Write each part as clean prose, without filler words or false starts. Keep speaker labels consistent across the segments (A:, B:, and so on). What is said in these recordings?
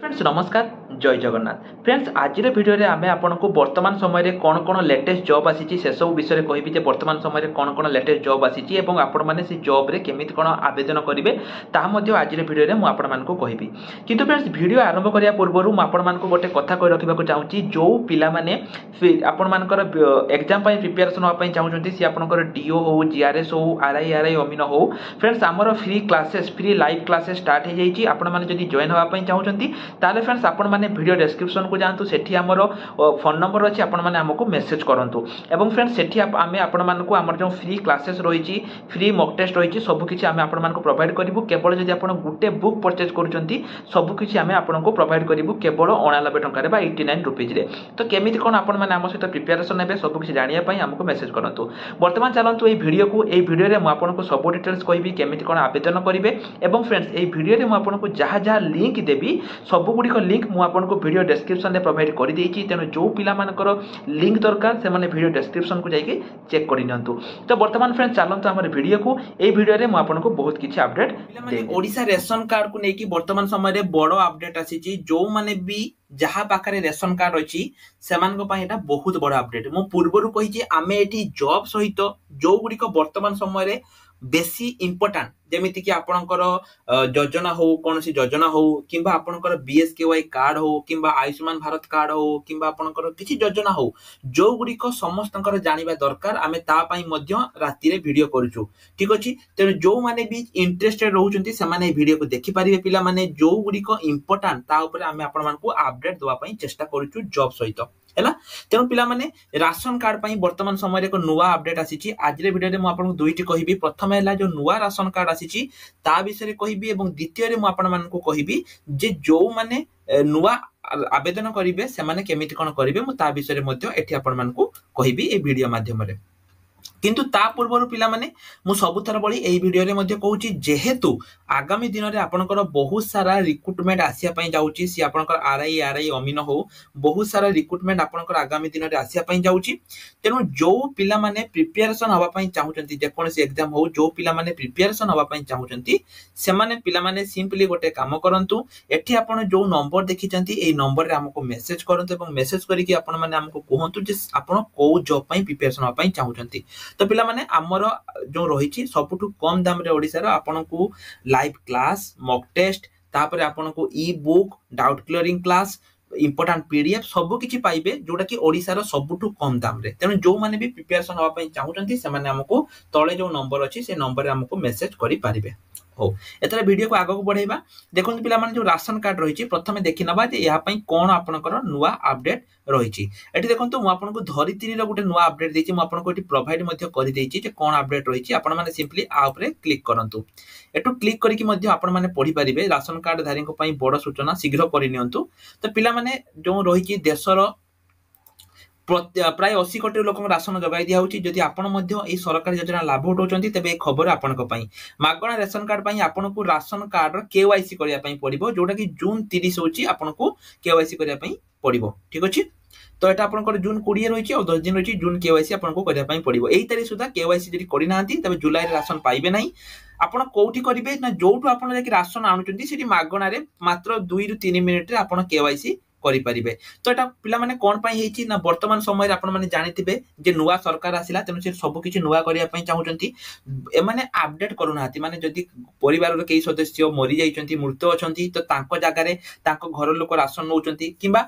A: Friends नमस्कार जय Jagannath friends आज भिडियो रे आमे आपनको वर्तमान समय कौन कौन लेटेस्ट जॉब आसी से सब विषय कहबी जे वर्तमान समय कौन कौन लेटेस्ट जॉब आसी एवं आपण माने से जॉब रे केमिति कौन आवेदन करेंगे ताहा मध्ये आज भिडियो रे मु आपण मानको कहबी किंतु फ्रेंड्स वीडियो आरंभ करिया पूर्व मु आपण मानको गोटे कथा कहि रखिबा चाहूची जो पिला माने आपण मानकर एग्जाम पई प्रिपरेशन होआ पई चाहूचंती सी आपनकर डीओ हो जीआरएस हो आरआई अमीन हो फ्रेंड्स हमर free classes free live classes start हो जाइए आपण माने जदी जॉइन होआ पई चाहूचंती ताले फ्रेंड्स आपण माने वीडियो डिस्क्रिप्शन को जानतु सेठी हमर फोन नंबर अछि आपण माने हमको मेसेज करंतु एवं फ्रेंड्स सेठी आमे आपण मानको हमर जो फ्री क्लासेस रहिछि फ्री मॉक टेस्ट रहिछि सब किछि आमे आपण मानको प्रोवाइड करिवु केवल जदी आपण गुटे बुक परचेज करूचंती सब किछि आमे आपनको प्रोवाइड करिवु केवल 89 टंका रे बा 89 रुपीज रे तो केमिति कोन आपण माने हम सहित प्रिपरेशन हेबे सब किछि जानिया पई हमको मेसेज करंतु वर्तमान चलंतु ए वीडियो रे मु आपनको सब डिटेल्स कहबी केमिति कोन आवेदन करिवे एवं फ्रेंड्स ए वीडियो रे मु आपनको जहा जहा लिंक देबी सब गुडी को लिंक मु आपनको वीडियो डिस्क्रिप्शन रे प्रोवाइड कर देछि तेनो जो पिला मानकर लिंक दरकार से माने वीडियो डिस्क्रिप्शन को जाइके चेक करि नियंतु तो वर्तमान फ्रेंड्स चलंतु हमर वीडियो को ए वीडियो रे मु आपनको बहुत किछि अपडेट पिला माने ओडिसा रेशन कार्ड को नेकी वर्तमान समय रे बडो अपडेट आसीछि जो माने भी जहा पाखरे रेशन कार्ड अछि सेमान को पई एटा बहुत बडा अपडेट मु पूर्वरु कहि जे आमे एठी जॉब सहित जो गुडी को वर्तमान समय रे बेसी इंपोर्टेंट जेमिति कि आपणकर योजना हो कौन सी योजना हो किंबा आपणकर बीएसकेवाई कार्ड हो किंबा आयुष्मान भारत कार्ड हो किंबा आपणकर किछि योजना हो जो गुडी को समस्तकर जानिबा दरकार आमे ता पई मध्य राति रे वीडियो करूछु ठीक अछि तेनु जो माने भी इंटरेस्टेड रहउचंती से माने वीडियो को देखि परिबे पिला माने जो गुडी को इंपोर्टेंट ता ऊपर आमे आपण मानकू अपडेट दवा पई चेष्टा करूछु जॉब सहित हैला तेनु पिला माने राशन कार्ड पई वर्तमान समय रे को नुवा अपडेट आसीची आज रे वीडियो रे मु आपन दुईटी कहिबी प्रथम हैला जो नुवा राशन कार्ड आसीची ता विषय कहिबी एवं द्वितीय रे मु आपन मानकू कहिबी जे जो माने नुवा आवेदन करिवे से माने केमिति कोन करिवे मु ता विषय रे मध्ये एठी आपन मानकू कहिबी ए वीडियो माध्यम रे किंतु ता पूर्व पिला माने मु सबुथर बळी एई वीडियो रे मध्ये कहूची जेहेतु आगामी दिन रे आपनकर बहुत सारा रिक्रूटमेंट आसिया पई जाउची सी आपनकर आरआई अमीन हो बहुत सारा रिक्रूटमेंट आपनकर आगामी दिन रे आसिया पई जाउची तेनु जो पिला माने प्रिपरेशन हवा पई चाहुचंती जे कोनसी एग्जाम हो जो पिला माने प्रिपरेशन हवा पई चाहुचंती से माने पिला माने सिंपली गोटे काम करंतु एठी आपण जो नंबर देखिचंती एई नंबर रे हमको मेसेज करंतु एवं मेसेज करी कि आपण माने हमको कहंतु जे आपण को जॉब पई प्रिपरेशन हवा पई चाहुचंती तो पिला माने हमर जो रहिछि सबटु कम दाम रे ओडिसा रो आपन को लाइव क्लास मॉक टेस्ट तापर आपन को ई book doubt clearing class important PDF सब किछि पाइबे जोटा कि ओडिसा रो सबटु कम दाम रे तेनु जो माने भी प्रिपरेशन होआ पई चाहुचंती से माने हमको तळे जो नंबर अछि से नंबर रे हमको मेसेज करि पारिबे हो एतरे वीडियो को आगो को बढ़ाइबा देखोन पिला माने जो राशन कार्ड रहिछि प्रथमे देखि नबा जे या पई कोन आपनकर नुवा अपडेट रहिछि एठी देखंतु मु आपनको धरित्री रो गुटे नुवा अपडेट देछि मु आपनको एठी प्रोवाइड मध्ये करि देछि जे कोन अपडेट रहिछि आपण माने सिंपली आ ऊपर क्लिक करंतु एटु क्लिक करिकि मध्ये आपण माने पढि परिबे राशन कार्ड धारी को पई बड़ सूचना शीघ्र करि नियंतु तो पिला माने जो रहिछि देशर प्राय 80 कोटी लोक राशन जगाई दिया होची जदि आपण मध्ये ए सरकारी योजना लाभ उठाउचंती तबे खबर आपण को पई मागणा रेशन कार्ड पई आपण को राशन कार्ड रो केवाईसी करिया पई पड़िबो जोटा कि जून 30 होची आपण को केवाईसी करिया पई पड़िबो ठीक अछि तो एटा आपनकर जून 20 रहिछि और 10 दिन रहिछि जून केवाईसी आपन को करिया पई पड़िबो एई तारिख सुधा केवाईसी जदि करि नांती तबे जुलाई रे राशन पाइबे नाही आपण कोठी करिवे ना जोटु आपण जे राशन आनुचंती सेठी मागणा रे मात्र 2 रु 3 मिनिट रे आपण केवाईसी करि परिबे तो एटा पिला माने कोन पई हेछि ना वर्तमान समय रे आपण माने जानिथिबे जे नुवा सरकार आसिला तेनु से सब किछि नुवा करिया पई चाहुचंती ए माने अपडेट करू नाथि माने जदि परिवार रो केई सदस्य मरि जाइचंती मृत्यु अछंती तो तांको जागा रे तांको घर लोक राशन नउचंती किबा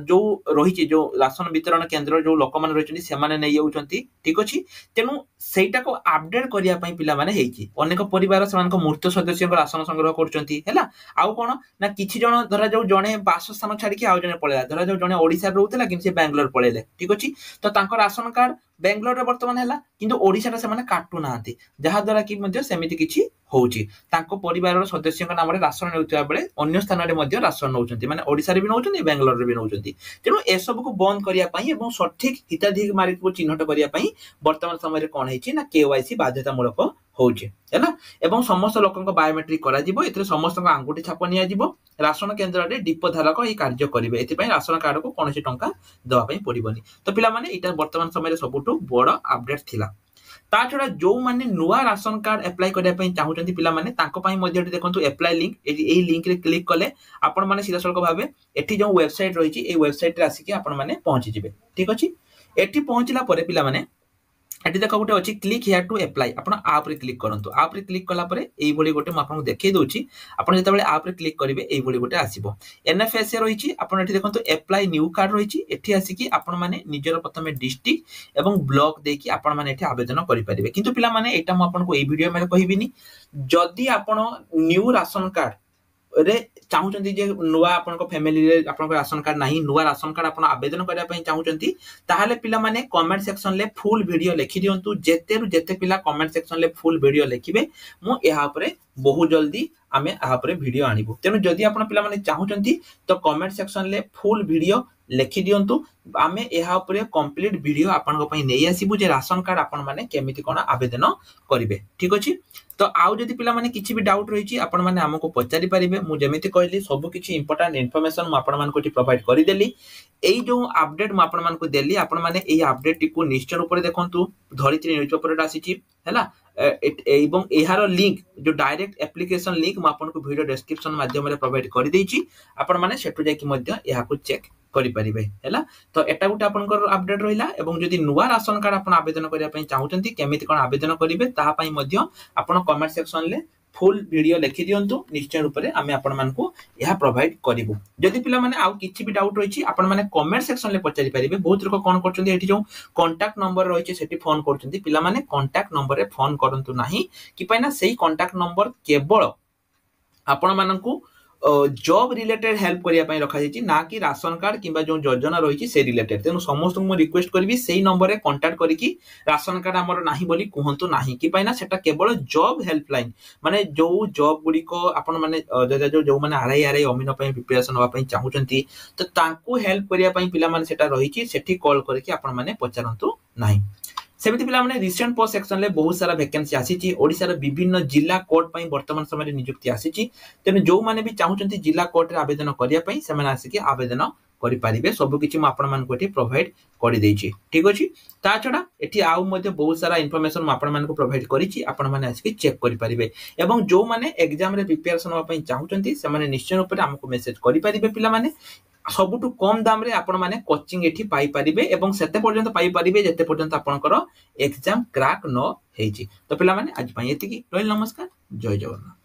A: जो रहिछि जो राशन वितरण केंद्र जो लोक माने रहिचंती से माने नै जाउचंती ठीक अछि तेनु सेटा को अपडेट करिया पई पिला माने हेछि अनेक परिवार समान को मृत्यु सदस्य को राशन संग्रह करचंती हैला आउ कोन ना किछि जण धरा जो जणे बासस्थान छाडी के आउ जने पळेला धरा जो जने ओडिसा रहउतला कि से बेंगलोर पळेले ठीक अछि तो तांको राशन कार्ड बेंगलोर रे वर्तमान हैला किंतु ओडिसा रे से माने काटू नांती जहा द्वारा कि मध्ये समिति किछि होउची तांको परिवार रो सदस्य नाम रे राशन नेउतया बेले अन्य स्थान रे मध्ये राशन नउचंती माने ओडिसा रे भी नउचंती बेंगलोर रे भी नउचंती तेनु ए सब को बंद करिया पई एवं सठिक हिताधिक मार्ग को चिन्हट करिया पई वर्तमान समय रे कोन हेछि ना केवाईसी बाध्यतामूलक होउची हैला एवं समस्त लोकन को बायोमेट्रिक करा जिवो एतरे समस्त को अंगूठी छाप निया जिवो राशन केंद्र रे डिपो धारक ए कार्य करिवे एति पई राशन कार्ड को कोनसी टंका दवा पई पड़िबोनी तो पिला माने इटा वर्तमान समय रे सबटु बड़ अपडेट थिला ता छड़ा जो माने नुआ राशन कार्ड अप्लाई करिया पई चाहुचंती पिला माने तांको पई मध्ये देखंतु अप्लाई लिंक एई लिंक रे क्लिक कले आपण माने सीधा सळक भाबे एठी जो वेबसाइट रहिछि ए वेबसाइट रे आसी कि आपण माने पहुंची जिवे ठीक अछि एठी पहुंचला परे पिला माने एटी देखो गोटे अच्छी क्लिक हियर टू अप्लाई आपण आप रे क्लिक करंतु आप रे क्लिक कला परे एई भली गोटे म आपन देखै दोछि आपण जते बेले आप रे क्लिक करिवे एई भली गोटे आसीबो एनएफएस रहिछि आपण एठी देखंतु अप्लाई न्यू कार्ड रहिछि एठी आसी कि आपण माने निजर प्रथमे डिस्ट्रिक्ट एवं ब्लॉक देकी आपण माने एठी आवेदन करि परिबे किंतु पिला माने एटा म आपन को एई वीडियो में कहिबिनी जदी आपण न्यू राशन कार्ड रे चाहूचंती जे नुआ आपन को फैमिली रे आपन को राशन कार्ड नाही नुआ राशन कार्ड आपन आवेदन करिया पई चाहूचंती ताहाले पिला माने कमेंट सेक्शन ले फुल वीडियो लिखि दियंतु जेते रु जेते पिला कमेंट सेक्शन ले फुल वीडियो लिखिबे मु एहा परे बहुत जल्दी आमे एहा परे वीडियो आनिबो तेनु जदी आपन पिला माने चाहूचंती तो कमेंट सेक्शन ले फुल वीडियो लिखि दियंतु आमे एहा परे कंप्लीट वीडियो आपन को पई नै आसीबु जे राशन कार्ड आपन माने केमिति कोन आवेदन करिवे ठीक अछि तो आउ जदी पिला माने किछि भी डाउट रहिछि आपन माने हमको पचारि परिबे मु जेमिति कहली सब किछि इंपोर्टेंट इन्फॉर्मेशन म आपन मान को प्रोवाइड करि देली एई जो अपडेट म आपन मान को देली आपन माने एई अपडेट टिकु निश्चय ऊपर देखंतु धरित्री न्यूज पेपर रे आसीछि हैला एवं एहार लिंक जो डायरेक्ट एप्लीकेशन लिंक म आपन को वीडियो डिस्क्रिप्शन माध्यम रे प्रोवाइड करि देछि आपन माने सेटु जाय कि मध्य एहा को चेक करि परिबे हैला तो एटा गुटे आपनकर अपडेट रहिला एवं जदी नुवा राशन कार्ड आपन आवेदन करिया पई चाहउचंती केमिति कोन आवेदन करिवे ता पई मध्य आपन कमेंट सेक्शन ले फुल वीडियो लिखि दियंतु निश्चय रूप रे आमे आपन मान को यह प्रोवाइड करिवु जदी पिला माने आउ किछि भी डाउट रहिछि आपन माने कमेंट सेक्शन ले पचारि परिबे बहुत लोक कोन करचंती एठी जो कांटेक्ट नंबर रहिछि सेठी फोन करचंती पिला माने कांटेक्ट नंबर रे फोन करंतु नाही कि पई ना सेही कांटेक्ट नंबर केवल आपन माननकु जॉब रिलेटेड हेल्प करिया पई रखा जायछि ना कि राशन कार्ड किबा जो योजना रहिछि से रिलेटेड तेनु समस्त मु रिक्वेस्ट करबी सेही नंबर रे कांटेक्ट करिकि राशन कार्ड हमर नाही बोली कहंतु नाही कि पई ना सेटा केवल जॉब हेल्पलाइन माने जो जॉब गुडी को आपन माने जो माने आरआई अमीन पई प्रिपरेशन होवा पई चाहुचंती तो तांको हेल्प करिया पई पिला माने सेटा रहिछि सेठी कॉल करके आपन माने पचारंतु नाही सेमिति पिला माने रिसेंट पोस्ट सेक्शन ले बहुत सारा वैकेंसी आसीची ओडिसा रे विभिन्न जिला कोर्ट पई वर्तमान समय रे नियुक्ति आसीची तेने जो माने भी चाहुचंती जिला कोर्ट रे आवेदन करिया पई से माने आसी कि आवेदन करि परिबे सब किछि म आपन मान को एठी प्रोवाइड करि देछि ठीक अछि ता छडा एठी आउ मध्ये बहुत सारा इन्फॉर्मेशन म आपन मान को प्रोवाइड करिछि आपन माने आसी कि चेक करि परिबे एवं जो माने एग्जाम रे प्रिपरेशन होवा पई चाहुचंती से माने निश्चय रूप रे हमको मेसेज करि परिबे पिला माने सबुटु कम दाम रे आपण माने कोचिंग एठी पाई परिबे एवं सेते पर्यंत पाई परिबे जेते पर्यंत आपनकर एग्जाम क्रैक न हेछि तो पिला माने आज पई एतिकी रोइल नमस्कार जय जगन्नाथ।